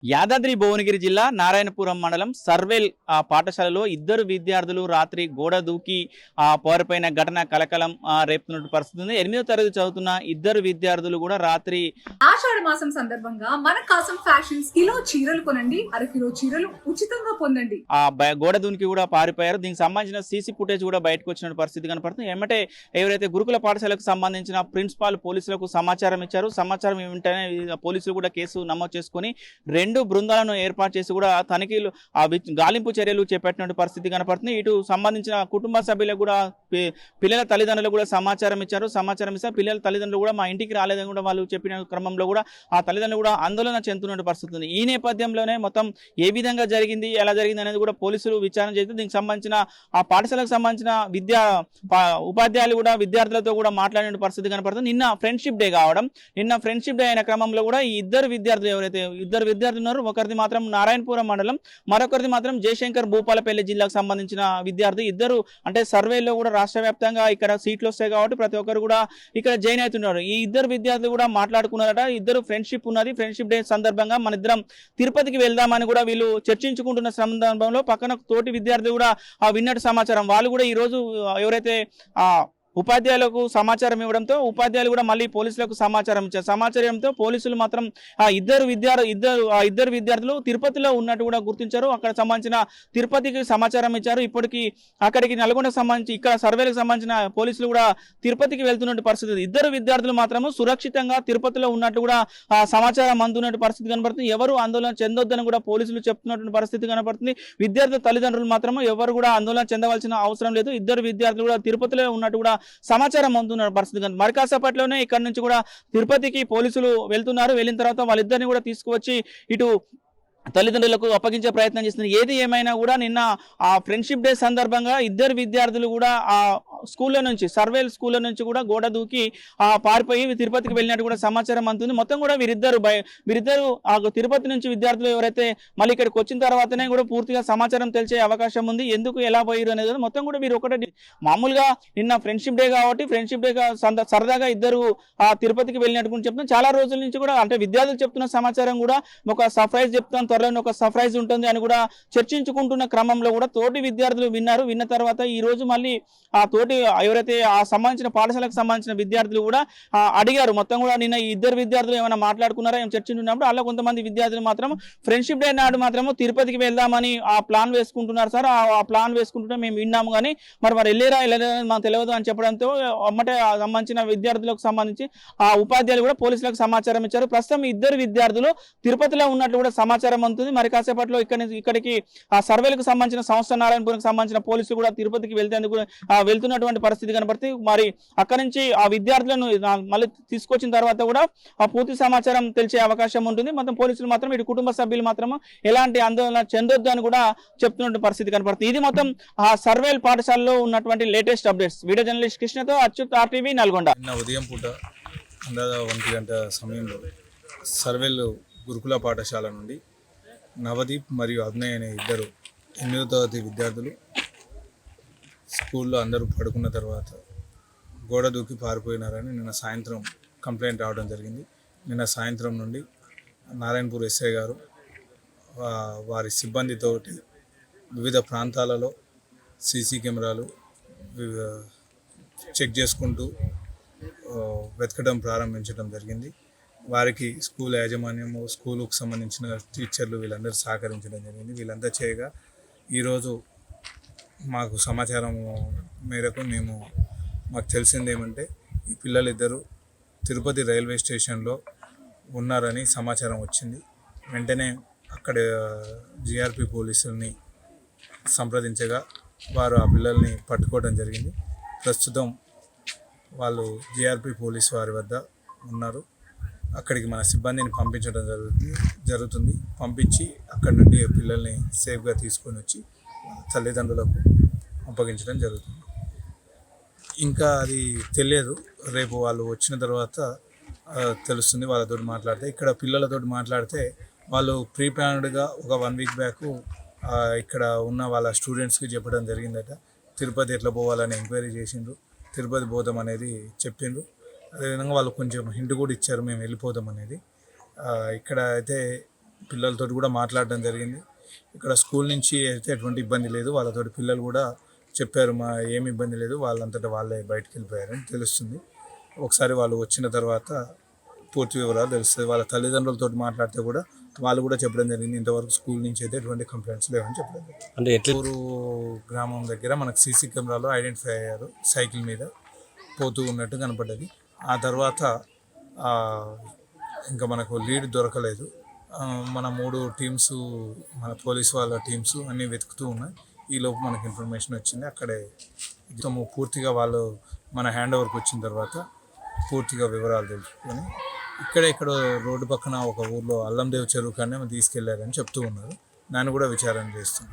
యాదాద్రి భువనగిరి జిల్లా నారాయణపురం మండలం సర్వేల్ పాఠశాలలో ఇద్దరు విద్యార్థులు రాత్రి గోడ దూకి పారిపోయిన ఘటన కలకలం రేపుతున్న పరిస్థితి ఉంది. 8వ తరగతి చదువుతున్న ఇద్దరు విద్యార్థులు కూడా రాత్రి ఆషాఢ మాసం సందర్భంగా మన కాసం ఫ్యాషన్స్ కిలో చీరలు కొనండి, అరకిలో చీరలు ఉచితంగా పొందండి. గోడ దూకి కూడా పారిపోయారు. దీనికి సంబంధించిన సీసీ ఫుటేజ్ కూడా బయటకు వచ్చిన పరిస్థితి కనపడుతుంది. ఏమంటే ఎవరైతే గురుకుల పాఠశాలకు సంబంధించిన ప్రిన్సిపాల్ పోలీసులకు సమాచారం ఇచ్చారు. సమాచారం ఏమిటనే పోలీసులు కూడా కేసు నమోదు చేసుకుని రెండు బృందాలను ఏర్పాటు చేసి కూడా తనిఖీలు గాలింపు చర్యలు చేపట్టిన పరిస్థితి కనపడుతుంది. ఇటు సంబంధించిన కుటుంబ సభ్యులకు కూడా పిల్లల తల్లిదండ్రులకు కూడా సమాచారం ఇచ్చారు. సమాచారం ఇస్తే పిల్లల తల్లిదండ్రులు కూడా మా ఇంటికి రాలేదని కూడా వాళ్ళు చెప్పిన క్రమంలో కూడా ఆ తల్లిదండ్రులు కూడా ఆందోళన చెందుతున్న పరిస్థితి ఉంది. ఈ నేపథ్యంలోనే మొత్తం ఏ విధంగా జరిగింది, ఎలా జరిగింది అనేది కూడా పోలీసులు విచారణ చేస్తే దీనికి సంబంధించిన ఆ పాఠశాలకు సంబంధించిన ఉపాధ్యాయులు కూడా విద్యార్థులతో కూడా మాట్లాడిన పరిస్థితి కనపడుతుంది. నిన్న ఫ్రెండ్షిప్ డే కావడం, నిన్న ఫ్రెండ్షిప్ డే అయిన క్రమంలో కూడా ఈ ఇద్దరు విద్యార్థులు ఎవరైతే ఇద్దరు విద్యార్థులు ఉన్నారు, ఒకరిది మాత్రం నారాయణపురం మండలం, మరొకరిది మాత్రం జయశంకర్ భూపాలపల్లి జిల్లాకు సంబంధించిన విద్యార్థి. ఇద్దరు అంటే సర్వేలో కూడా రాష్ట్ర వ్యాప్తంగా ఇక్కడ సీట్లు వస్తాయి కాబట్టి ప్రతి ఒక్కరు కూడా ఇక్కడ జాయిన్ అవుతున్నారు. ఈ ఇద్దరు విద్యార్థులు కూడా మాట్లాడుకున్నారట. ఇద్దరు ఫ్రెండ్షిప్ ఉన్నది, ఫ్రెండ్షిప్ డే సందర్భంగా మన ఇద్దరం తిరుపతికి వెళ్దామని కూడా వీళ్ళు చర్చించుకుంటున్న సందర్భంలో పక్కన తోటి విద్యార్థులు కూడా విన్నట్టు సమాచారం. వాళ్ళు కూడా ఈ రోజు ఎవరైతే ఉపాధ్యాయులకు సమాచారం ఇవ్వడంతో ఉపాధ్యాయులు కూడా మళ్ళీ పోలీసులకు సమాచారం ఇచ్చారు. సమాచారంతో పోలీసులు మాత్రం ఇద్దరు విద్యార్థులు తిరుపతిలో ఉన్నట్టు కూడా గుర్తించారు. అక్కడ సంబంధించిన తిరుపతికి సమాచారం ఇచ్చారు. ఇప్పటికీ అక్కడికి నల్గొండకు సంబంధించి ఇక్కడ సర్వేలకు సంబంధించిన పోలీసులు కూడా తిరుపతికి వెళ్తున్న పరిస్థితి. ఇద్దరు విద్యార్థులు మాత్రము సురక్షితంగా తిరుపతిలో ఉన్నట్టు కూడా సమాచారం అందుతున్న పరిస్థితి కనబడుతుంది. ఎవరు ఆందోళన చెందొద్దని కూడా పోలీసులు చెప్తున్నటువంటి పరిస్థితి కనబడుతుంది. విద్యార్థుల తల్లిదండ్రులు మాత్రము ఎవరు కూడా ఆందోళన చెందవలసిన అవసరం లేదు. ఇద్దరు విద్యార్థులు కూడా తిరుపతిలో ఉన్నట్టు కూడా సమాచారం అందుతున్న పరిస్థితి. మరి కాసేపట్లోనే ఇక్కడ నుంచి కూడా తిరుపతికి పోలీసులు వెళ్తున్నారు. వెళ్ళిన తర్వాత వాళ్ళిద్దరిని కూడా తీసుకువచ్చి ఇటు తల్లిదండ్రులకు అప్పగించే ప్రయత్నం చేస్తున్నారు. ఏది ఏమైనా కూడా నిన్న ఆ ఫ్రెండ్షిప్ డే సందర్భంగా ఇద్దరు విద్యార్థులు కూడా ఆ స్కూల్లో నుంచి సర్వేల్ స్కూల్లో నుంచి కూడా గోడ దూకి పారిపోయి తిరుపతికి వెళ్ళినట్టు కూడా సమాచారం అందుతుంది. మొత్తం కూడా వీరిద్దరు తిరుపతి నుంచి విద్యార్థులు ఎవరైతే మళ్ళీ ఇక్కడికి వచ్చిన తర్వాతనే కూడా పూర్తిగా సమాచారం తెలిసే అవకాశం ఉంది. ఎందుకు ఎలా పోయారు అనేది మొత్తం కూడా వీరు ఒకటి మామూలుగా నిన్న ఫ్రెండ్షిప్ డే కాబట్టి ఫ్రెండ్షిప్ డే సరదాగా ఇద్దరు తిరుపతికి వెళ్ళినట్టు కూడా చెప్తున్నాం. చాలా రోజుల నుంచి కూడా అంటే విద్యార్థులు చెప్తున్న సమాచారం కూడా ఒక సర్ప్రైజ్ చెప్తాం, త్వరలో ఒక సర్ప్రైజ్ ఉంటుంది అని కూడా చర్చించుకుంటున్న క్రమంలో కూడా తోటి విద్యార్థులు విన్నారు. విన్న తర్వాత ఈ రోజు మళ్ళీ ఆ తోటి ఎవరైతే ఆ సంబంధించిన పాఠశాలకు సంబంధించిన విద్యార్థులు కూడా అడిగారు. మొత్తం కూడా నిన్న ఈ ఇద్దరు విద్యార్థులు ఏమైనా మాట్లాడుకున్నారా ఏమైనా చర్చించుకున్నప్పుడు అలా కొంతమంది విద్యార్థులు మాత్రం ఫ్రెండ్షిప్ డే నాడు మాత్రము తిరుపతికి వెళ్దామని ఆ ప్లాన్ వేసుకుంటున్నారు సార్. ఆ ప్లాన్ వేసుకుంటుంటే మేము విన్నాము కానీ మరి వెళ్ళలేరా మాకు తెలియదు అని చెప్పడంతో అమ్మటే సంబంధించిన విద్యార్థులకు సంబంధించి ఆ ఉపాధ్యాయులు కూడా పోలీసులకు సమాచారం ఇచ్చారు. ప్రస్తుతం ఇద్దరు విద్యార్థులు తిరుపతిలో ఉన్నట్లు కూడా సమాచారం అందుతుంది. మరి కాసేపట్లో ఇక్కడికి ఆ సర్వేలకు సంబంధించిన సంస్థ నారాయణపురంకి సంబంధించిన పోలీసులు కూడా తిరుపతికి వెళ్తేందుకు వెళ్తున్నటువంటి పరిస్థితి కనబడుతుంది. మరి అక్కడి నుంచి ఆ విద్యార్థులను మళ్ళీ తీసుకొచ్చిన తర్వాత కూడా ఆ పూర్తి సమాచారం తెలిసే అవకాశం ఉంటుంది. మొత్తం పోలీసులు మాత్రం ఇటు కుటుంబ సభ్యులు మాత్రం ఎలాంటి ఆందోళన చెందొద్దు అని కూడా చెప్తున్న పరిస్థితి కనబడుతుంది. ఇది మొత్తం ఆ సర్వేల్ పాఠశాలలో ఉన్నటువంటి లేటెస్ట్ అప్డేట్స్. వీడియో జర్నలిస్ట్ కృష్ణతో అచ్యుత్, RTV నల్గొండ. ఉదయం పూట అందాజ 1 గంట సమయంలో సర్వేల్ గురుకుల పాఠశాల నుండి నవదీప్ మరియు అభినయ్ అనే ఇద్దరు 8వ తరగతి విద్యార్థులు స్కూల్లో అందరూ పడుకున్న తర్వాత గోడ దూకి పారిపోయినారని నిన్న సాయంత్రం కంప్లైంట్ రావడం జరిగింది. నిన్న సాయంత్రం నుండి నారాయణపూర్ ఎస్ఐ గారు వారి సిబ్బందితోటి వివిధ ప్రాంతాలలో సీసీ కెమెరాలు చెక్ చేసుకుంటూ వెతకడం ప్రారంభించడం జరిగింది. వారికి స్కూల్ యాజమాన్యము, స్కూలుకు సంబంధించిన టీచర్లు వీళ్ళందరూ సహకరించడం జరిగింది. వీళ్ళంతా చేయగా ఈరోజు మాకు సమాచారం మేరకు మాకు తెలిసింది ఏమంటే ఈ పిల్లలిద్దరూ తిరుపతి రైల్వే స్టేషన్లో ఉన్నారని సమాచారం వచ్చింది. వెంటనే అక్కడ GRP పోలీసుల్ని సంప్రదించగా వారు ఆ పిల్లల్ని పట్టుకోవడం జరిగింది. ప్రస్తుతం వాళ్ళు GRP పోలీస్ వారి వద్ద ఉన్నారు. అక్కడికి మన సిబ్బందిని పంపించడం జరుగుతుంది. పంపించి అక్కడి నుండి పిల్లల్ని సేఫ్గా తీసుకొని వచ్చి తల్లిదండ్రులకు అప్పగించడం జరుగుతుంది. ఇంకా అది తెలియదు, రేపు వాళ్ళు వచ్చిన తర్వాత తెలుస్తుంది. వాళ్ళతో మాట్లాడితే ఇక్కడ పిల్లలతో మాట్లాడితే వాళ్ళు ప్రీ ప్లాన్డ్గా ఒక 1 వీక్ బ్యాక్ ఇక్కడ ఉన్న వాళ్ళ స్టూడెంట్స్కి చెప్పడం జరిగిందట. తిరుపతి ఎట్లా పోవాలని ఎంక్వైరీ చేసిండ్రు. తిరుపతి పోదాం అనేది చెప్పిండ్రు. అదేవిధంగా వాళ్ళు కొంచెం హింట్ కూడా ఇచ్చారు మేము వెళ్ళిపోదాం అనేది. ఇక్కడ అయితే పిల్లలతో కూడా మాట్లాడడం జరిగింది. ఇక్కడ స్కూల్ నుంచి అయితే ఎటువంటి ఇబ్బంది లేదు, వాళ్ళతోటి పిల్లలు కూడా చెప్పారు మా ఏమి ఇబ్బంది లేదు, వాళ్ళంతటా వాళ్ళే బయటికి వెళ్ళిపోయారని తెలుస్తుంది. ఒకసారి వాళ్ళు వచ్చిన తర్వాత పూర్తి వివరాలు తెలుస్తుంది. వాళ్ళ తల్లిదండ్రులతో మాట్లాడితే కూడా వాళ్ళు కూడా చెప్పడం జరిగింది ఇంతవరకు స్కూల్ నుంచి అయితే ఎటువంటి కంప్లైంట్స్ లేవని చెప్పడం జరిగింది. అంటే ఎట్లా ఊరు గ్రామం దగ్గర మనకు సీసీ కెమెరాలో ఐడెంటిఫై అయ్యారు, సైకిల్ మీద పోతూ ఉన్నట్టు కనపడ్డది. ఆ తర్వాత ఇంకా మనకు లీడ్ దొరకలేదు. మన 3 టీమ్స్, మన పోలీస్ వాళ్ళ టీమ్స్ అన్నీ వెతుకుతూ ఉన్నాయి. ఈలోపు మనకు ఇన్ఫర్మేషన్ వచ్చింది. అక్కడే మొత్తము పూర్తిగా వాళ్ళు మన హ్యాండ్ ఓవర్కి వచ్చిన తర్వాత పూర్తిగా వివరాలు తెలుసుకొని ఇక్కడ రోడ్డు పక్కన ఒక ఊర్లో అల్లందేవ్ చెరువు కానీ తీసుకెళ్లారని చెప్తూ ఉన్నారు. దాన్ని కూడా విచారణ చేస్తుంది.